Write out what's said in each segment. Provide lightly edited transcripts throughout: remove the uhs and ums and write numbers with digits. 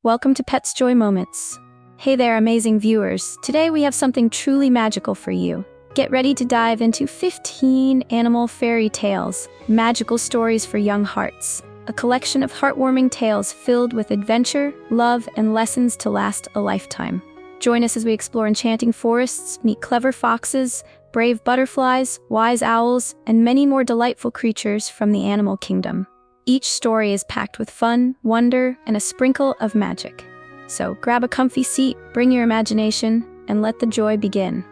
Welcome to Pet's Joy Moments. Hey there, amazing viewers. Today we have something truly magical for you. Get ready to dive into 15 animal fairy tales, magical stories for young hearts. A collection of heartwarming tales filled with adventure, love, and lessons to last a lifetime. Join us as we explore enchanting forests, meet clever foxes, brave butterflies, wise owls, and many more delightful creatures from the animal kingdom. Each story is packed with fun, wonder, and a sprinkle of magic. So grab a comfy seat, bring your imagination, and let the joy begin.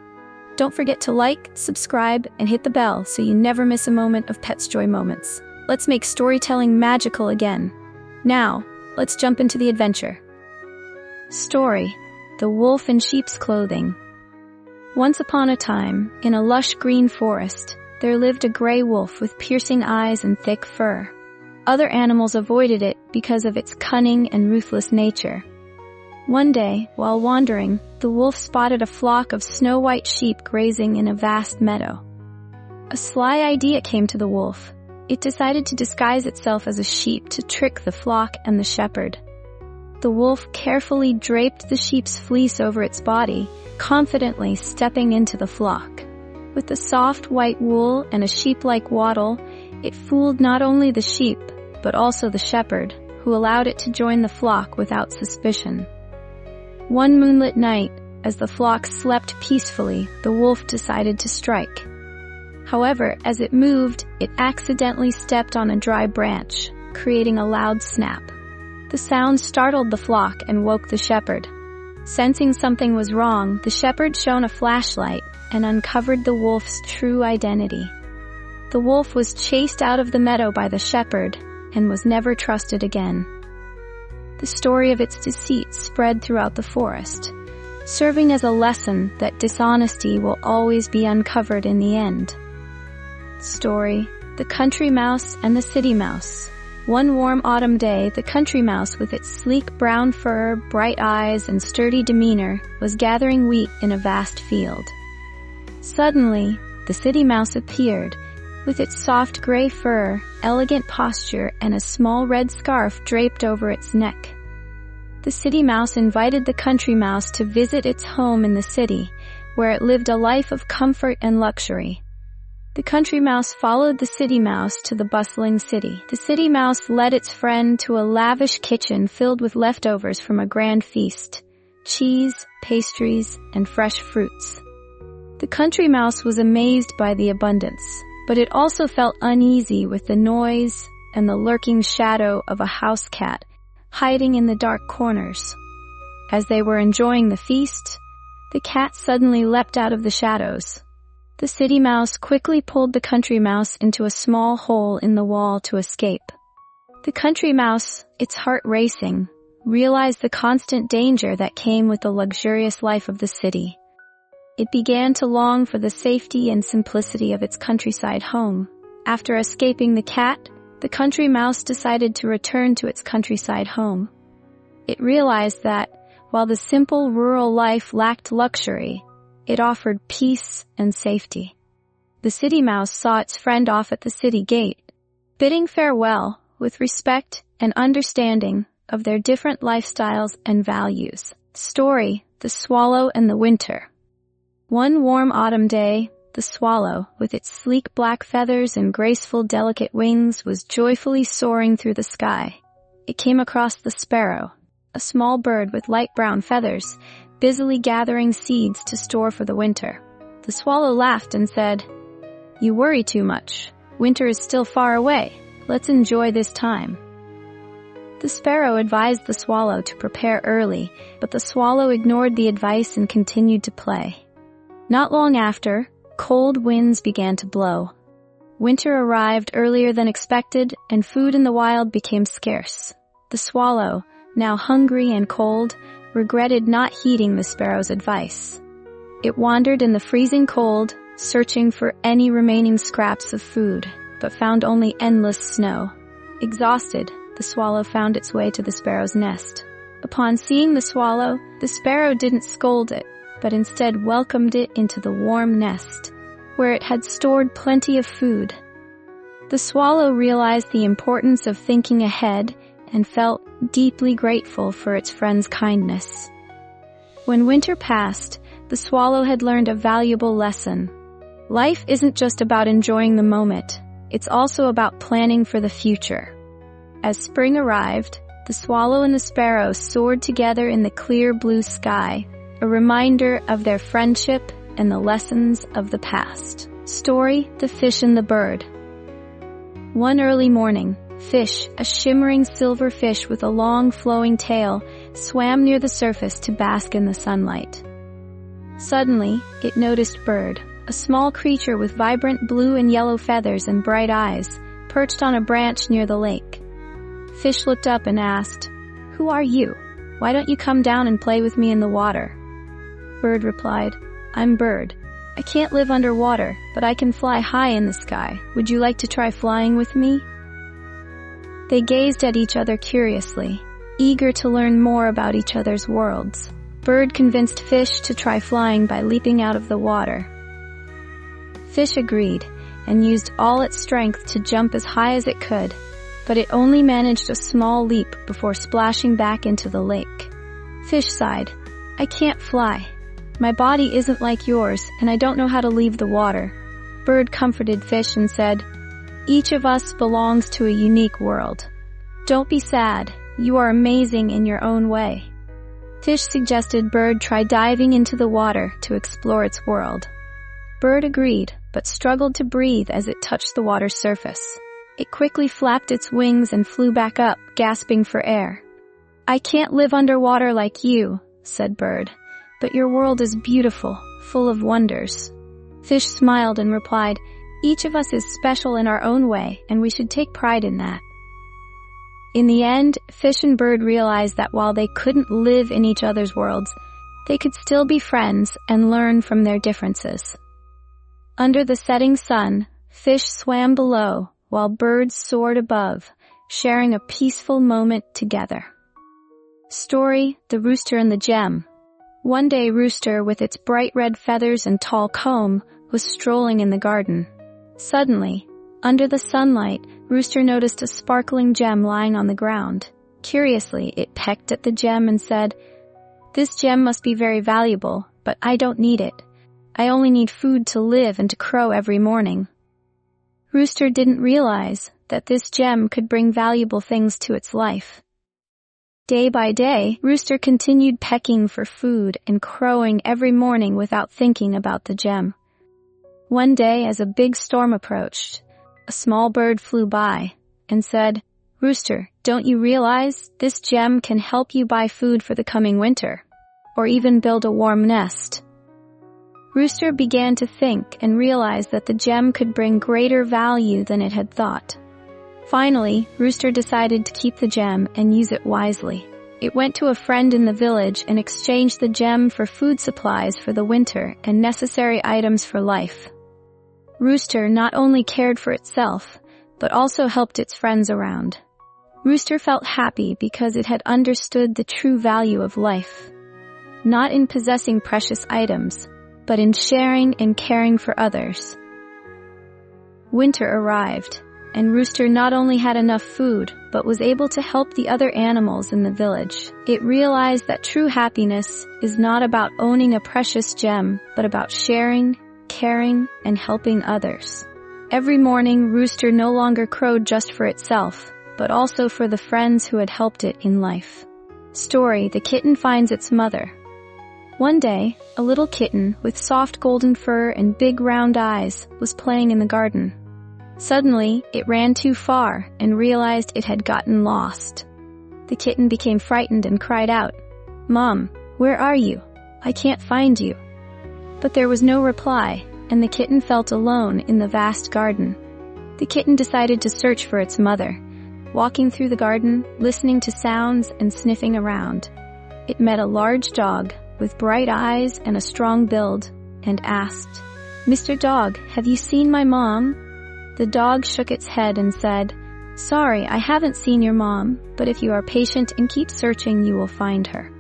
Don't forget to like, subscribe, and hit the bell so you never miss a moment of Pet's Joy Moments. Let's make storytelling magical again. Now, let's jump into the adventure. Story: The Wolf in Sheep's Clothing. Once upon a time, in a lush green forest, there lived a gray wolf with piercing eyes and thick fur. Other animals avoided it because of its cunning and ruthless nature. One day, while wandering, the wolf spotted a flock of snow-white sheep grazing in a vast meadow. A sly idea came to the wolf. It decided to disguise itself as a sheep to trick the flock and the shepherd. The wolf carefully draped the sheep's fleece over its body, confidently stepping into the flock. With the soft white wool and a sheep-like waddle, it fooled not only the sheep, but also the shepherd, who allowed it to join the flock without suspicion. One moonlit night, as the flock slept peacefully, the wolf decided to strike. However, as it moved, it accidentally stepped on a dry branch, creating a loud snap. The sound startled the flock and woke the shepherd. Sensing something was wrong, the shepherd shone a flashlight and uncovered the wolf's true identity. The wolf was chased out of the meadow by the shepherd and was never trusted again. The story of its deceit spread throughout the forest, serving as a lesson that dishonesty will always be uncovered in the end. Story: The Country Mouse and the City Mouse. One warm autumn day, the country mouse, with its sleek brown fur, bright eyes, and sturdy demeanor, was gathering wheat in a vast field. Suddenly, the city mouse appeared, with its soft gray fur, elegant posture, and a small red scarf draped over its neck. The city mouse invited the country mouse to visit its home in the city, where it lived a life of comfort and luxury. The country mouse followed the city mouse to the bustling city. The city mouse led its friend to a lavish kitchen filled with leftovers from a grand feast: cheese, pastries, and fresh fruits. The country mouse was amazed by the abundance, but it also felt uneasy with the noise and the lurking shadow of a house cat hiding in the dark corners. As they were enjoying the feast, the cat suddenly leapt out of the shadows. The city mouse quickly pulled the country mouse into a small hole in the wall to escape. The country mouse, its heart racing, realized the constant danger that came with the luxurious life of the city. It began to long for the safety and simplicity of its countryside home. After escaping the cat, the country mouse decided to return to its countryside home. It realized that, while the simple rural life lacked luxury, it offered peace and safety. The city mouse saw its friend off at the city gate, bidding farewell with respect and understanding of their different lifestyles and values. Story: The Swallow and the Winter. One warm autumn day, the swallow, with its sleek black feathers and graceful delicate wings, was joyfully soaring through the sky. It came across the sparrow, a small bird with light brown feathers, busily gathering seeds to store for the winter. The swallow laughed and said, "You worry too much. Winter is still far away. Let's enjoy this time." The sparrow advised the swallow to prepare early, but the swallow ignored the advice and continued to play. Not long after, cold winds began to blow. Winter arrived earlier than expected, and food in the wild became scarce. The swallow, now hungry and cold, regretted not heeding the sparrow's advice. It wandered in the freezing cold, searching for any remaining scraps of food, but found only endless snow. Exhausted, the swallow found its way to the sparrow's nest. Upon seeing the swallow, the sparrow didn't scold it, but instead welcomed it into the warm nest, where it had stored plenty of food. The swallow realized the importance of thinking ahead and felt deeply grateful for its friend's kindness. When winter passed, the swallow had learned a valuable lesson. Life isn't just about enjoying the moment, it's also about planning for the future. As spring arrived, the swallow and the sparrow soared together in the clear blue sky, a reminder of their friendship and the lessons of the past. Story: The Fish and the Bird. One early morning, Fish, a shimmering silver fish with a long flowing tail, swam near the surface to bask in the sunlight. Suddenly, it noticed Bird, a small creature with vibrant blue and yellow feathers and bright eyes, perched on a branch near the lake. Fish looked up and asked, "Who are you? Why don't you come down and play with me in the water?" Bird replied, "I'm Bird. I can't live underwater, but I can fly high in the sky. Would you like to try flying with me?" They gazed at each other curiously, eager to learn more about each other's worlds. Bird convinced Fish to try flying by leaping out of the water. Fish agreed and used all its strength to jump as high as it could, but it only managed a small leap before splashing back into the lake. Fish sighed, "I can't fly. My body isn't like yours, and I don't know how to leave the water." Bird comforted Fish and said, "Each of us belongs to a unique world. Don't be sad. You are amazing in your own way." Fish suggested Bird try diving into the water to explore its world. Bird agreed, but struggled to breathe as it touched the water's surface. It quickly flapped its wings and flew back up, gasping for air. "I can't live underwater like you," said Bird, "but your world is beautiful, full of wonders." Fish smiled and replied, "Each of us is special in our own way, and we should take pride in that." In the end, Fish and Bird realized that while they couldn't live in each other's worlds, they could still be friends and learn from their differences. Under the setting sun, Fish swam below, while Bird soared above, sharing a peaceful moment together. Story: The Rooster and the Gem. One day, Rooster, with its bright red feathers and tall comb, was strolling in the garden. Suddenly, under the sunlight, Rooster noticed a sparkling gem lying on the ground. Curiously, it pecked at the gem and said, "This gem must be very valuable, but I don't need it. I only need food to live and to crow every morning." Rooster didn't realize that this gem could bring valuable things to its life. Day by day, Rooster continued pecking for food and crowing every morning without thinking about the gem. One day, as a big storm approached, a small bird flew by and said, "Rooster, don't you realize this gem can help you buy food for the coming winter, or even build a warm nest?" Rooster began to think and realized that the gem could bring greater value than it had thought. Finally, Rooster decided to keep the gem and use it wisely. It went to a friend in the village and exchanged the gem for food supplies for the winter and necessary items for life. Rooster not only cared for itself, but also helped its friends around. Rooster felt happy because it had understood the true value of life. Not in possessing precious items, but in sharing and caring for others. Winter arrived, and Rooster not only had enough food, but was able to help the other animals in the village. It realized that true happiness is not about owning a precious gem, but about sharing, caring, and helping others. Every morning, Rooster no longer crowed just for itself, but also for the friends who had helped it in life. Story: The Kitten Finds Its Mother. One day, a little kitten with soft golden fur and big round eyes was playing in the garden. Suddenly, it ran too far and realized it had gotten lost. The kitten became frightened and cried out, "Mom, where are you? I can't find you." But there was no reply, and the kitten felt alone in the vast garden. The kitten decided to search for its mother, walking through the garden, listening to sounds and sniffing around. It met a large dog with bright eyes and a strong build, and asked, "Mr. Dog, have you seen my mom?" The dog shook its head and said, "Sorry, I haven't seen your mom, but if you are patient and keep searching, you will find her."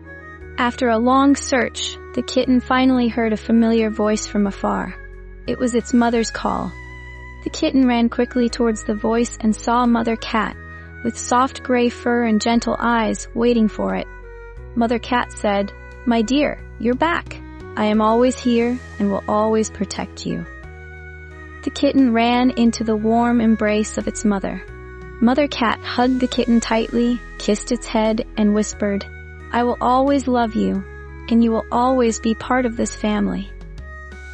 After a long search, the kitten finally heard a familiar voice from afar. It was its mother's call. The kitten ran quickly towards the voice and saw Mother Cat, with soft gray fur and gentle eyes waiting for it. Mother Cat said, "My dear, you're back. I am always here and will always protect you." The kitten ran into the warm embrace of its mother. Mother Cat hugged the kitten tightly, kissed its head, and whispered, "I will always love you, and you will always be part of this family."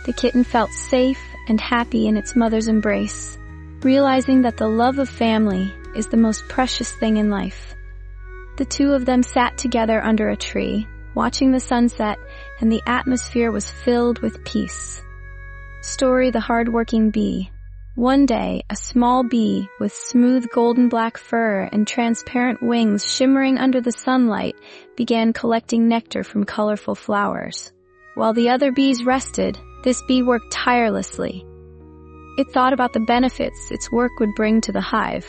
The kitten felt safe and happy in its mother's embrace, realizing that the love of family is the most precious thing in life. The two of them sat together under a tree, watching the sunset, and the atmosphere was filled with peace. Story: The Hardworking Bee. One day, a small bee with smooth golden black fur and transparent wings shimmering under the sunlight began collecting nectar from colorful flowers. While the other bees rested, this bee worked tirelessly. It thought about the benefits its work would bring to the hive.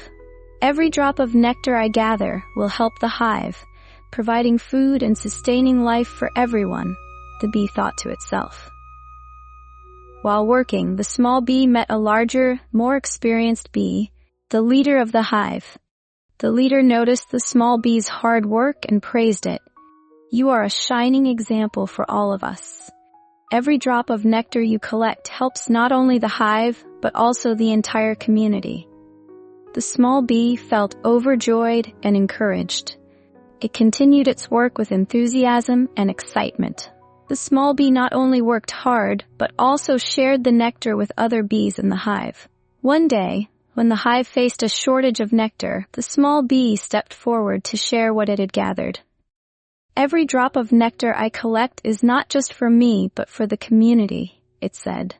"Every drop of nectar I gather will help the hive, providing food and sustaining life for everyone," the bee thought to itself. While working, the small bee met a larger, more experienced bee, the leader of the hive. The leader noticed the small bee's hard work and praised it. "You are a shining example for all of us. Every drop of nectar you collect helps not only the hive, but also the entire community." The small bee felt overjoyed and encouraged. It continued its work with enthusiasm and excitement. The small bee not only worked hard, but also shared the nectar with other bees in the hive. One day, when the hive faced a shortage of nectar, the small bee stepped forward to share what it had gathered. "Every drop of nectar I collect is not just for me, but for the community," it said.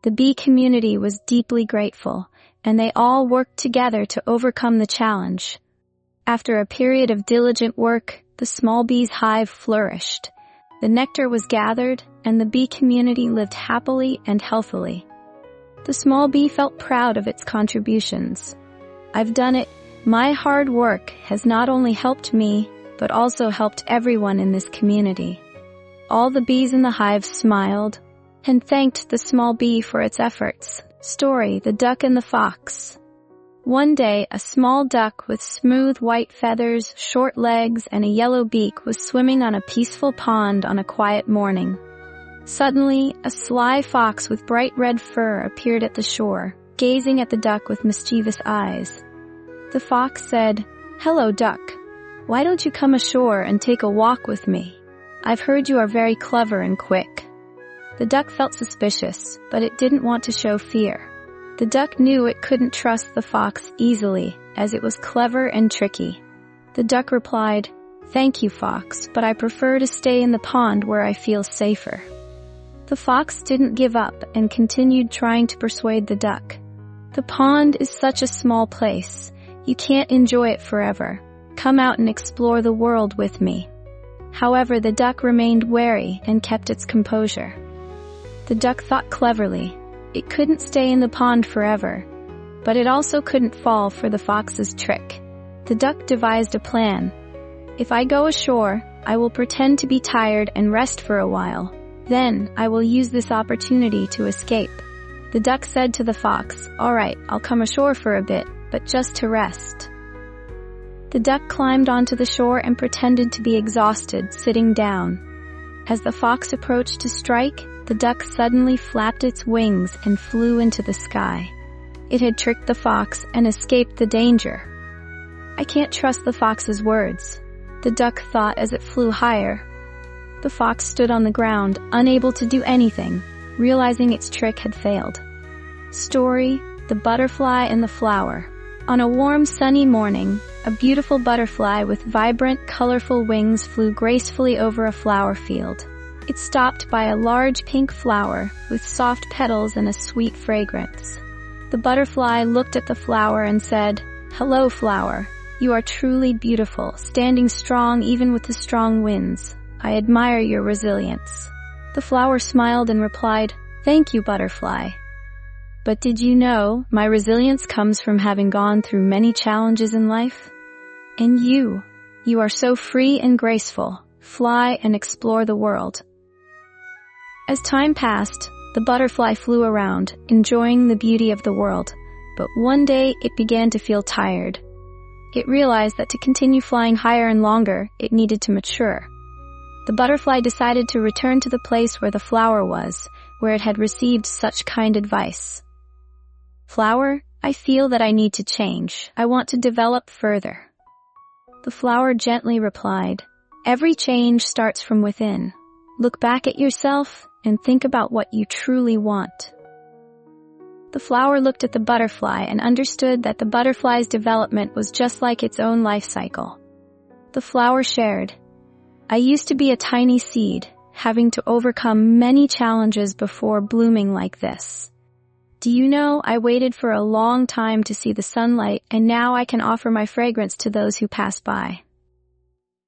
The bee community was deeply grateful, and they all worked together to overcome the challenge. After a period of diligent work, the small bee's hive flourished. The nectar was gathered, and the bee community lived happily and healthily. The small bee felt proud of its contributions. "I've done it. My hard work has not only helped me, but also helped everyone in this community." All the bees in the hive smiled and thanked the small bee for its efforts. Story: The Duck and the Fox. One day, a small duck with smooth white feathers, short legs, and a yellow beak was swimming on a peaceful pond on a quiet morning. Suddenly, a sly fox with bright red fur appeared at the shore, gazing at the duck with mischievous eyes. The fox said, "Hello, duck. Why don't you come ashore and take a walk with me? I've heard you are very clever and quick." The duck felt suspicious, but it didn't want to show fear. The duck knew it couldn't trust the fox easily, as it was clever and tricky. The duck replied, "Thank you, fox, but I prefer to stay in the pond where I feel safer." The fox didn't give up and continued trying to persuade the duck. "The pond is such a small place. You can't enjoy it forever. Come out and explore the world with me." However, the duck remained wary and kept its composure. The duck thought cleverly. It couldn't stay in the pond forever, but it also couldn't fall for the fox's trick. The duck devised a plan. "If I go ashore, I will pretend to be tired and rest for a while. Then, I will use this opportunity to escape." The duck said to the fox, "All right, I'll come ashore for a bit, but just to rest." The duck climbed onto the shore and pretended to be exhausted, sitting down. As the fox approached to strike, the duck suddenly flapped its wings and flew into the sky. It had tricked the fox and escaped the danger. "I can't trust the fox's words," the duck thought as it flew higher. The fox stood on the ground, unable to do anything, realizing its trick had failed. Story: The Butterfly and the Flower. On a warm, sunny morning, a beautiful butterfly with vibrant, colorful wings flew gracefully over a flower field. It stopped by a large pink flower with soft petals and a sweet fragrance. The butterfly looked at the flower and said, "Hello, flower. You are truly beautiful, standing strong even with the strong winds. I admire your resilience." The flower smiled and replied, "Thank you, butterfly. But did you know my resilience comes from having gone through many challenges in life? And you are so free and graceful. Fly and explore the world." As time passed, the butterfly flew around, enjoying the beauty of the world. But one day it began to feel tired. It realized that to continue flying higher and longer, it needed to mature. The butterfly decided to return to the place where the flower was, where it had received such kind advice. "Flower, I feel that I need to change. I want to develop further." The flower gently replied, "Every change starts from within. Look back at yourself and think about what you truly want." The flower looked at the butterfly and understood that the butterfly's development was just like its own life cycle. The flower shared, "I used to be a tiny seed, having to overcome many challenges before blooming like this. Do you know, I waited for a long time to see the sunlight, and now I can offer my fragrance to those who pass by."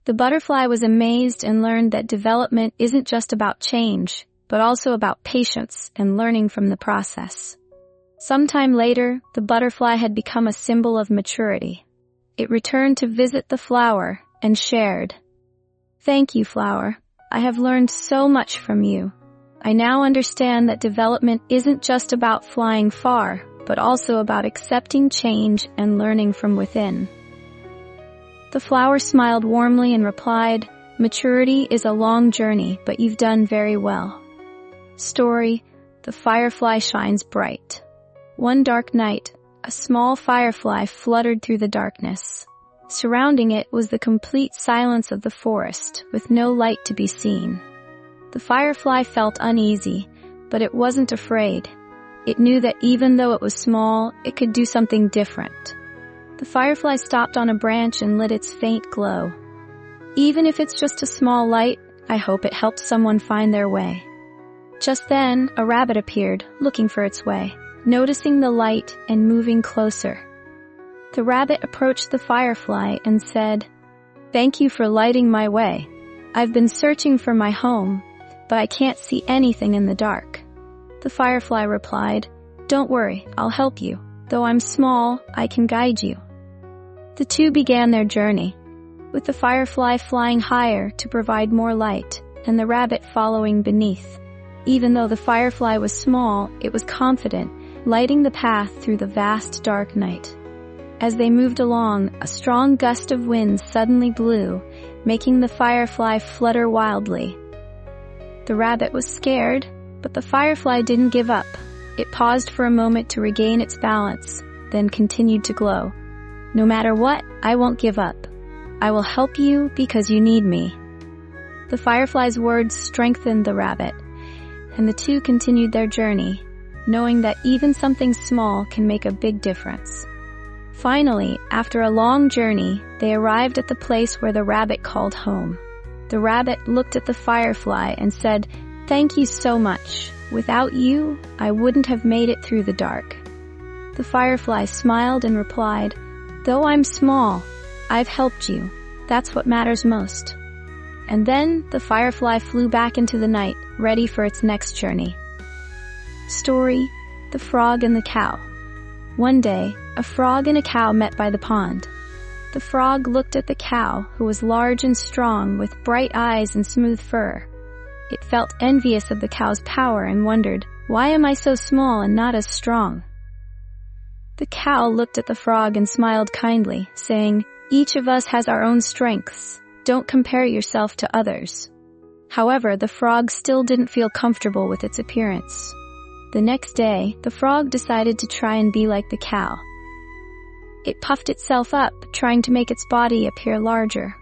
The butterfly was amazed and learned that development isn't just about change, but also about patience and learning from the process. Sometime later, the butterfly had become a symbol of maturity. It returned to visit the flower and shared, "Thank you, flower. I have learned so much from you. I now understand that development isn't just about flying far, but also about accepting change and learning from within." The flower smiled warmly and replied, "Maturity is a long journey, but you've done very well." Story: The Firefly Shines Bright. One dark night, a small firefly fluttered through the darkness. Surrounding it was the complete silence of the forest, with no light to be seen. The firefly felt uneasy, but it wasn't afraid. It knew that even though it was small, it could do something different. The firefly stopped on a branch and lit its faint glow. "Even if it's just a small light, I hope it helps someone find their way." Just then, a rabbit appeared, looking for its way, noticing the light and moving closer. The rabbit approached the firefly and said, "Thank you for lighting my way. I've been searching for my home, but I can't see anything in the dark." The firefly replied, "Don't worry, I'll help you. Though I'm small, I can guide you." The two began their journey, with the firefly flying higher to provide more light, and the rabbit following beneath. Even though the firefly was small, it was confident, lighting the path through the vast dark night. As they moved along, a strong gust of wind suddenly blew, making the firefly flutter wildly. The rabbit was scared, but the firefly didn't give up. It paused for a moment to regain its balance, then continued to glow. "No matter what, I won't give up. I will help you because you need me." The firefly's words strengthened the rabbit, and the two continued their journey, knowing that even something small can make a big difference. Finally, after a long journey, they arrived at the place where the rabbit called home. The rabbit looked at the firefly and said, "Thank you so much. Without you, I wouldn't have made it through the dark." The firefly smiled and replied, "Though I'm small, I've helped you. That's what matters most." And then the firefly flew back into the night, ready for its next journey. Story: The Frog and the Cow. One day, a frog and a cow met by the pond. The frog looked at the cow, who was large and strong, with bright eyes and smooth fur. It felt envious of the cow's power and wondered, "Why am I so small and not as strong?" The cow looked at the frog and smiled kindly, saying, "Each of us has our own strengths. Don't compare yourself to others." However, the frog still didn't feel comfortable with its appearance. The next day, the frog decided to try and be like the cow. It puffed itself up, trying to make its body appear larger.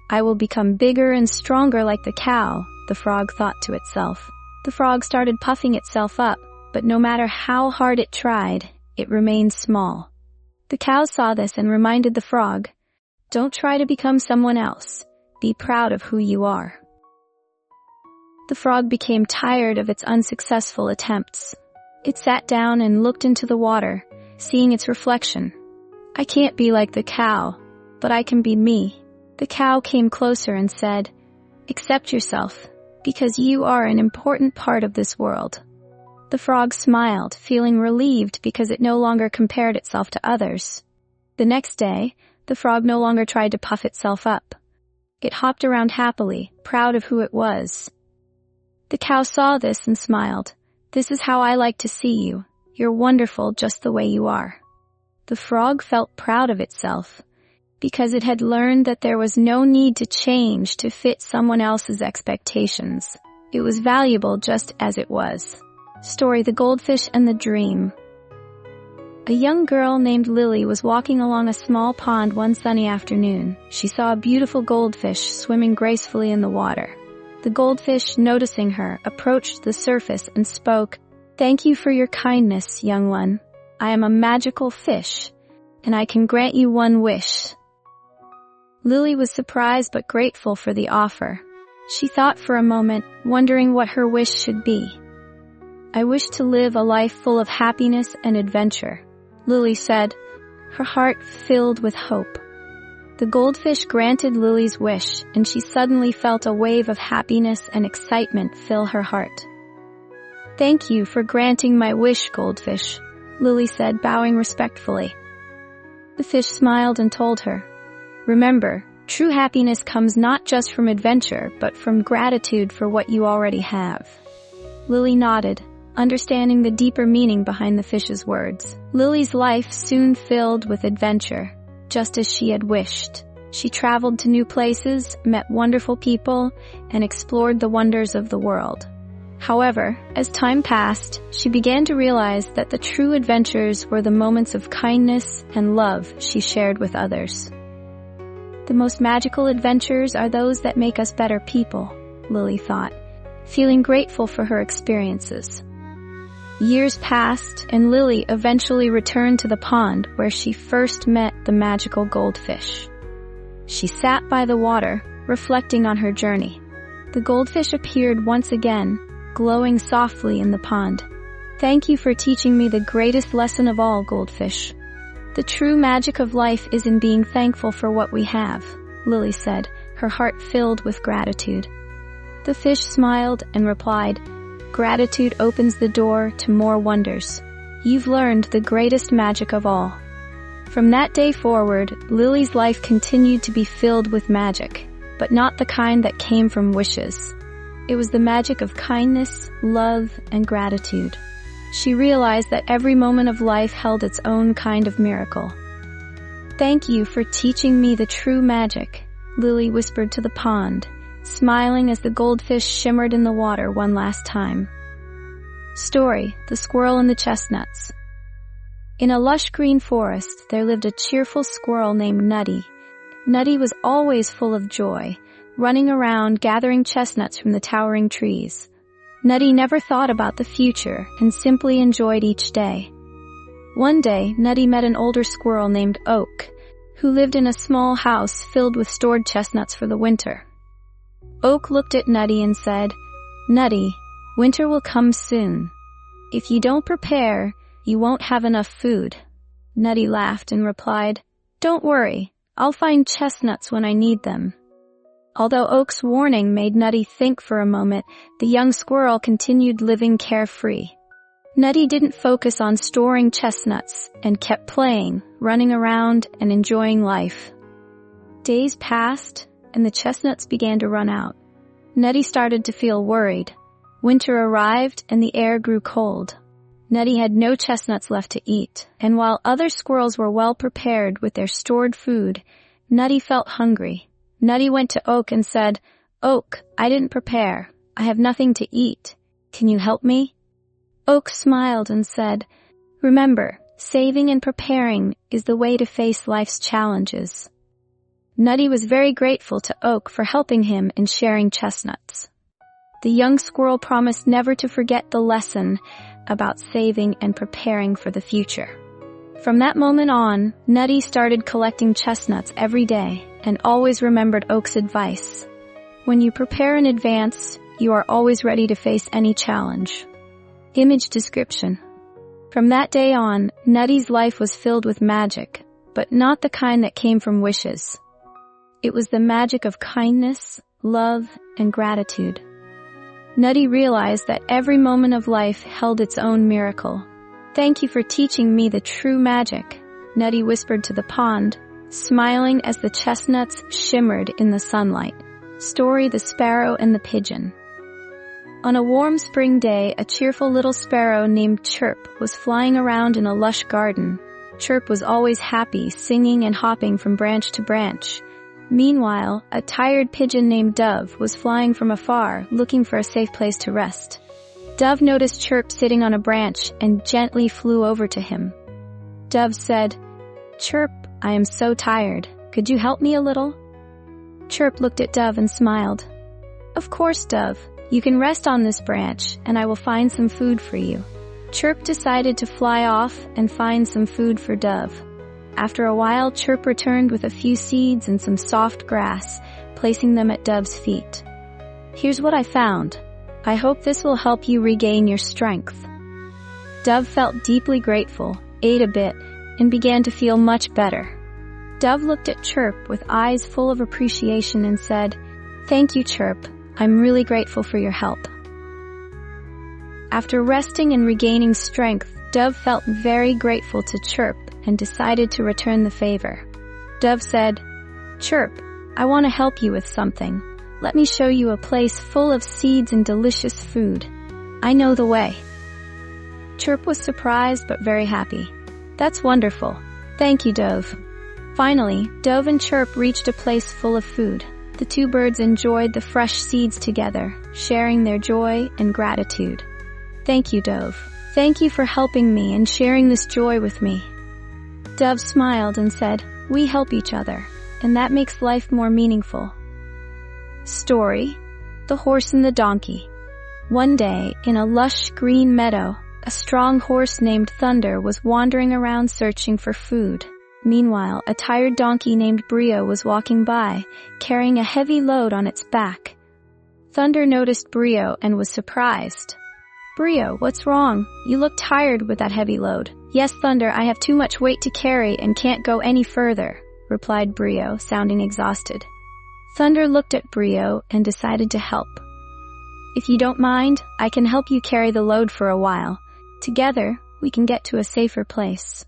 "I will become bigger and stronger like the cow," the frog thought to itself. The frog started puffing itself up, but no matter how hard it tried, it remained small. The cow saw this and reminded the frog, "Don't try to become someone else. Be proud of who you are." The frog became tired of its unsuccessful attempts. It sat down and looked into the water, seeing its reflection. "I can't be like the cow, but I can be me." The cow came closer and said, "Accept yourself, because you are an important part of this world." The frog smiled, feeling relieved because it no longer compared itself to others. The next day, the frog no longer tried to puff itself up. It hopped around happily, proud of who it was. The cow saw this and smiled. "This is how I like to see you. You're wonderful just the way you are." The frog felt proud of itself, because it had learned that there was no need to change to fit someone else's expectations. It was valuable just as it was. Story: The Goldfish and the Dream. A young girl named Lily was walking along a small pond one sunny afternoon. She saw a beautiful goldfish swimming gracefully in the water. The goldfish, noticing her, approached the surface and spoke, "Thank you for your kindness, young one. I am a magical fish, and I can grant you one wish." Lily was surprised but grateful for the offer. She thought for a moment, wondering what her wish should be. "I wish to live a life full of happiness and adventure," Lily said, her heart filled with hope. The goldfish granted Lily's wish, and she suddenly felt a wave of happiness and excitement fill her heart. "Thank you for granting my wish, Goldfish," Lily said, bowing respectfully. The fish smiled and told her, "Remember, true happiness comes not just from adventure, but from gratitude for what you already have." Lily nodded, understanding the deeper meaning behind the fish's words. Lily's life soon filled with adventure, just as she had wished. She traveled to new places, met wonderful people, and explored the wonders of the world. However, as time passed, she began to realize that the true adventures were the moments of kindness and love she shared with others. "The most magical adventures are those that make us better people," Lily thought, feeling grateful for her experiences. Years passed, and Lily eventually returned to the pond where she first met the magical goldfish. She sat by the water, reflecting on her journey. The goldfish appeared once again, glowing softly in the pond. "Thank you for teaching me the greatest lesson of all, Goldfish. The true magic of life is in being thankful for what we have," Lily said, her heart filled with gratitude. The fish smiled and replied, "Gratitude opens the door to more wonders. You've learned the greatest magic of all." From that day forward, Lily's life continued to be filled with magic, but not the kind that came from wishes. It was the magic of kindness, love, and gratitude. She realized that every moment of life held its own kind of miracle. "Thank you for teaching me the true magic," Lily whispered to the pond, smiling as the goldfish shimmered in the water one last time. Story: The Squirrel and the Chestnuts. In a lush green forest, there lived a cheerful squirrel named Nutty. Nutty was always full of joy, running around gathering chestnuts from the towering trees. Nutty never thought about the future and simply enjoyed each day. One day, Nutty met an older squirrel named Oak, who lived in a small house filled with stored chestnuts for the winter. Oak looked at Nutty and said, "Nutty, winter will come soon. If you don't prepare, you won't have enough food." Nutty laughed and replied, "Don't worry, I'll find chestnuts when I need them." Although Oak's warning made Nutty think for a moment, the young squirrel continued living carefree. Nutty didn't focus on storing chestnuts and kept playing, running around, and enjoying life. Days passed, and the chestnuts began to run out. Nutty started to feel worried. Winter arrived, and the air grew cold. Nutty had no chestnuts left to eat, and while other squirrels were well prepared with their stored food, Nutty felt hungry. Nutty went to Oak and said, "Oak, I didn't prepare. I have nothing to eat. Can you help me?" Oak smiled and said, "Remember, saving and preparing is the way to face life's challenges." Nutty was very grateful to Oak for helping him in sharing chestnuts. The young squirrel promised never to forget the lesson about saving and preparing for the future. From that moment on, Nutty started collecting chestnuts every day and always remembered Oak's advice. When you prepare in advance, you are always ready to face any challenge. Image description. From that day on, Nutty's life was filled with magic, but not the kind that came from wishes. It was the magic of kindness, love, and gratitude. Nutty realized that every moment of life held its own miracle. "Thank you for teaching me the true magic," Nutty whispered to the pond, smiling as the chestnuts shimmered in the sunlight. Story: The Sparrow and the Pigeon. On a warm spring day, a cheerful little sparrow named Chirp was flying around in a lush garden. Chirp was always happy, singing and hopping from branch to branch. Meanwhile, a tired pigeon named Dove was flying from afar, looking for a safe place to rest. Dove noticed Chirp sitting on a branch and gently flew over to him. Dove said, "Chirp, I am so tired. Could you help me a little?" Chirp looked at Dove and smiled. "Of course, Dove. You can rest on this branch, and I will find some food for you." Chirp decided to fly off and find some food for Dove. After a while, Chirp returned with a few seeds and some soft grass, placing them at Dove's feet. "Here's what I found. I hope this will help you regain your strength." Dove felt deeply grateful, ate a bit, and began to feel much better. Dove looked at Chirp with eyes full of appreciation and said, "Thank you, Chirp. I'm really grateful for your help." After resting and regaining strength, Dove felt very grateful to Chirp and decided to return the favor. Dove said, "Chirp, I want to help you with something. Let me show you a place full of seeds and delicious food. I know the way." Chirp was surprised but very happy. "That's wonderful. Thank you, Dove." Finally, Dove and Chirp reached a place full of food. The two birds enjoyed the fresh seeds together, sharing their joy and gratitude. "Thank you, Dove. Thank you for helping me and sharing this joy with me." Dove smiled and said, "We help each other, and that makes life more meaningful." Story: The Horse and the Donkey. One day, in a lush green meadow, a strong horse named Thunder was wandering around searching for food. Meanwhile, a tired donkey named Brio was walking by, carrying a heavy load on its back. Thunder noticed Brio and was surprised. "Brio, what's wrong? You look tired with that heavy load." "Yes, Thunder, I have too much weight to carry and can't go any further," replied Brio, sounding exhausted. Thunder looked at Brio and decided to help. "If you don't mind, I can help you carry the load for a while. Together, we can get to a safer place."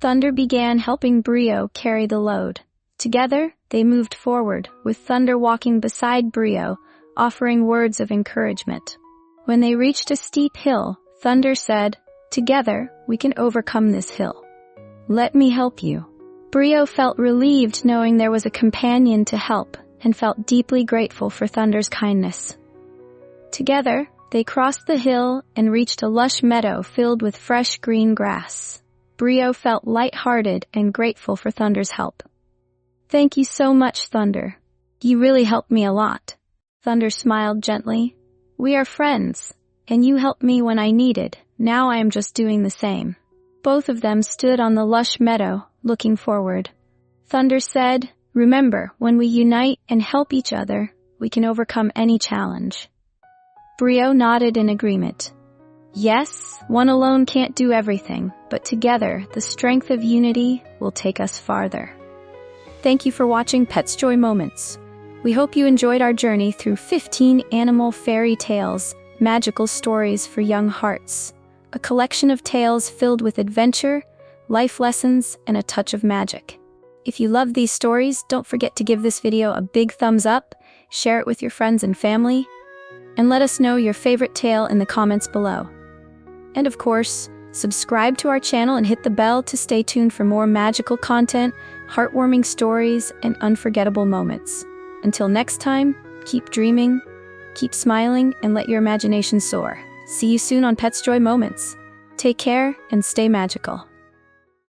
Thunder began helping Brio carry the load. Together, they moved forward, with Thunder walking beside Brio, offering words of encouragement. When they reached a steep hill, Thunder said, "Together, we can overcome this hill. Let me help you." Brio felt relieved knowing there was a companion to help and felt deeply grateful for Thunder's kindness. Together, they crossed the hill and reached a lush meadow filled with fresh green grass. Brio felt light-hearted and grateful for Thunder's help. "Thank you so much, Thunder. You really helped me a lot." Thunder smiled gently. "We are friends, and you helped me when I needed. Now I am just doing the same." Both of them stood on the lush meadow, looking forward. Thunder said, "Remember, when we unite and help each other, we can overcome any challenge." Brio nodded in agreement. "Yes, one alone can't do everything, but together, the strength of unity will take us farther." Thank you for watching Pets Joy Moments. We hope you enjoyed our journey through 15 animal fairy tales, magical stories for young hearts. A collection of tales filled with adventure, life lessons, and a touch of magic. If you love these stories, don't forget to give this video a big thumbs up, share it with your friends and family, and let us know your favorite tale in the comments below. And of course, subscribe to our channel and hit the bell to stay tuned for more magical content, heartwarming stories, and unforgettable moments. Until next time, keep dreaming, keep smiling, and let your imagination soar. See you soon on Pets Joy Moments. Take care and stay magical.